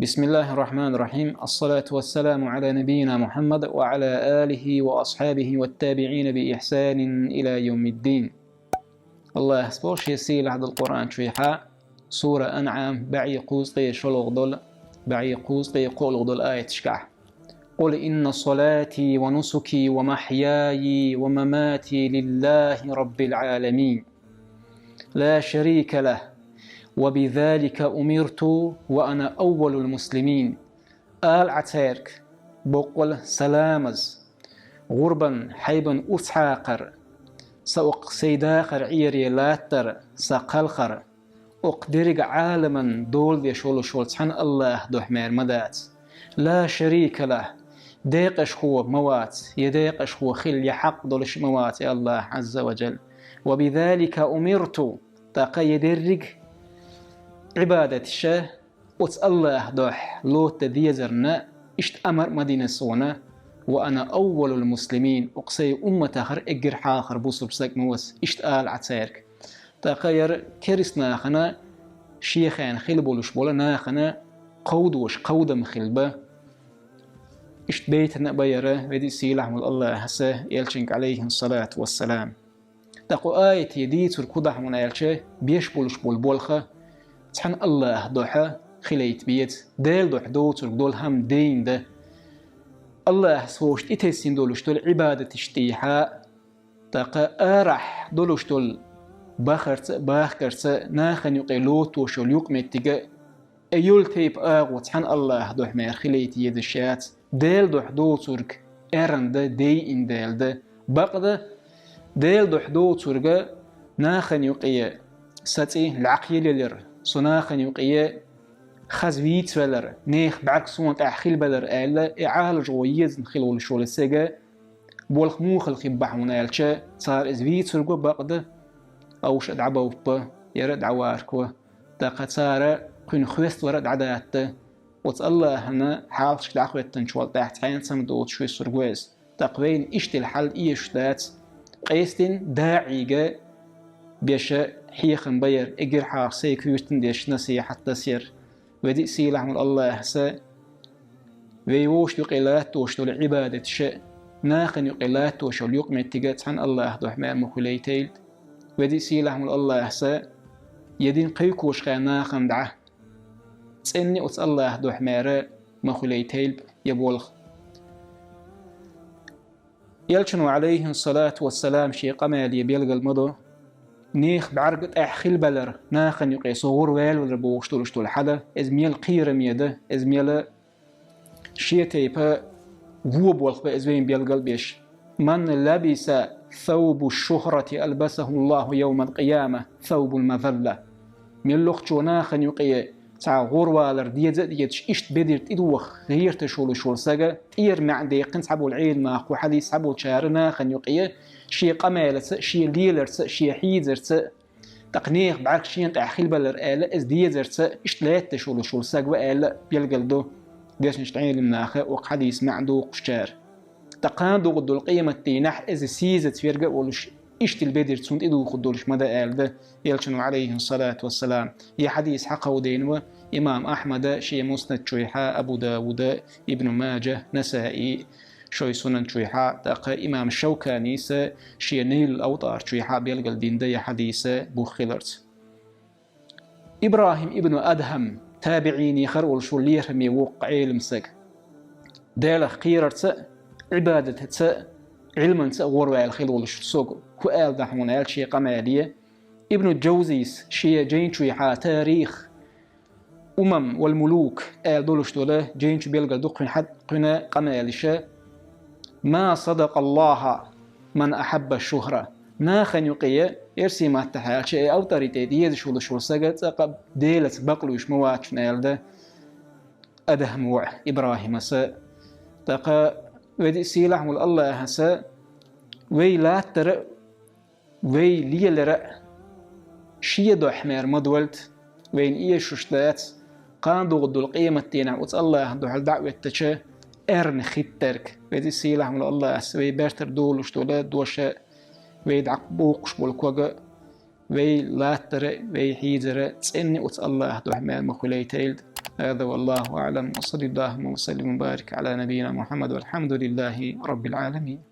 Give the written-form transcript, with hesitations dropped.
بسم الله الرحمن الرحيم. الصلاة والسلام على نبينا محمد وعلى آله وأصحابه والتابعين بإحسان إلى يوم الدين. الله سبوش يسيل هذا القرآن شويحا سورة أنعام بعي قوزقي شلوغدل بعي قوزقي قولغدل آية شكح. قل إن صلاتي ونسكي ومحياي ومماتي لله رب العالمين لا شريك له وبذلك أمرت وأنا أول المسلمين. آل عتيرك بقول سلامز غربا حيبا أسحاقر سأق سيداخر عيري لاتر سقلخر أقدرق عالما دول ذي شول تحن الله دحمير مدات لا شريك له ديقش هو موات يديقش هو خل يحق دولش موات يا الله عز وجل. وبذلك أمرت تقيدرق عبادة الشه وتس الله دوح لوت ديزرنا اشت أمر مدينة سونا وأنا أول المسلمين أقصي أمة آخر إجر حاخر بوصل بسك موس اشت آل عتيرك تغير كرسنا خنا شيخان خلبولش بولا ناخنا قودوش قودم خلبه اشت بيتنا بيره ودي سيلح من الله هسه يلشنك عليه الصلاة والسلام. تقو آية يديت الكضح من يلشه بيش بولش بولخه تحن الله دوحة خليت بيت ديل دوح دوتر دول هم دين ده الله سوشت إتسين دولش دول عبادة اشتيحا تاقا أرح دولش دول باخرت ناخن يقيلوت وشول يقمتك أيول تيب آغو تحن الله دوح مير خليت يدشات ديل دوح دوترك إرن ده دي إن ديل ده باقده ديل دوح دوترك ناخن يقيا ساتي العقيل لر صناخن يقيا خزويت ولر نيخ بعك صونت أحخيل بلر آلا إعالج ويز نخيل شول السجا بولخ موخ الخبح منالشة صار إزويت سرقو باقده أوش أدعبو با يرد عواركو تاقت صار قين خوست ورد عداته وتس الله هنا حالش دعوتن شوال تحت حين سمدوت شوي سرقوز تقوين إشت الحل إيشتات قيستن داعيقة بيشا حيخن بير إجر حاق سيكويستن ديش نصيحة تسير ودي سيلح من الله سا ويوش يقلات توشتو العبادة شاء ناخن يقلات توشو اليقم اتقات عن الله دوحمار مخليتيل ودي سيلح من الله سا يدين قيكوش خا ناخن دعه تسأني أتس الله دوحمار مخليتيل يبولخ يلشنو عليه الصلاة والسلام شي قمال يبيلغ المضو نيخ بعرقت أحخيل بلر ناخن يقي صغور ويل ولربوشتولشتول حدا إزميل قيرم يده إزميل شيتيبا غوب والخبا إزوين بيلقل بيش من لبس ثوب الشهرة ألبسه الله يوم القيامة ثوب المذلة من لوختشو ناخن يقي تاع غور والر ديتش إشت بدرت إدوخ غير تشول شول ساقا إير معديقن سحبو العين ماخو حدي سحبو الشار ناخن يقي شي قمالة شي ليلرت شي حيزرت تقنيخ بعرك شي انت أحخيل بلر آلا إز ديزرت إشتلات تشول شول ساق وآلا بيلقلدو ديش نشتعين لمناخه وقحديث معدو قشتار تقاندو قدو القيمة تينح إز سيزت فيرقا ولش إشت البدر تسوند إدو قدولش مدى آل ده يلشنو عليه الصلاة والسلام. يا حديث حقه دينو إمام أحمد شي مسند شويحا أبو داود ابن ماجه نسائي شوي سنن شويحا تاقى إمام الشوكاني شي نيل الأوطار شويحا بيلقى الدين ده حديث بوخيلرت. إبراهيم ابن أدهم تابعيني خرول شو ليرمي وقعي لمسك دالخ قيرت عبادة علما غوروا الخيل السوق كؤال دحمون آل شي قمالية. ابن الجوزيس شي جين شويحا تاريخ والملوك آل دولش دوله جين شو بيلقى دقن حد قنا قمالشة ما صدق الله من أحب الشهرة ناخن يقيا إرسي ما تحال شيء أو طريقة ديز شو سقط أقب ديلت بقلوش مواتش نالده أدهم وع إبراهيم سا تقى ودي سيلح مول الله هسا وي لا ترى وي لي لرأ شي دو حمير مدولت وين إيه ششتات قاندو غدو القيمة تينا وتس الله دو حال دعوة تشا إرن خيترك ودي سيلح مول الله هسا وي باشتر دولوش دولات دوشا وي دعقبوقش بولكوغا وي لا ترى وي حيزر تسأني وتس الله دو حمير مخولي تيلد هذا والله أعلم، وصلى اللهم وسلم وبارك على نبينا محمد، والحمد لله رب العالمين.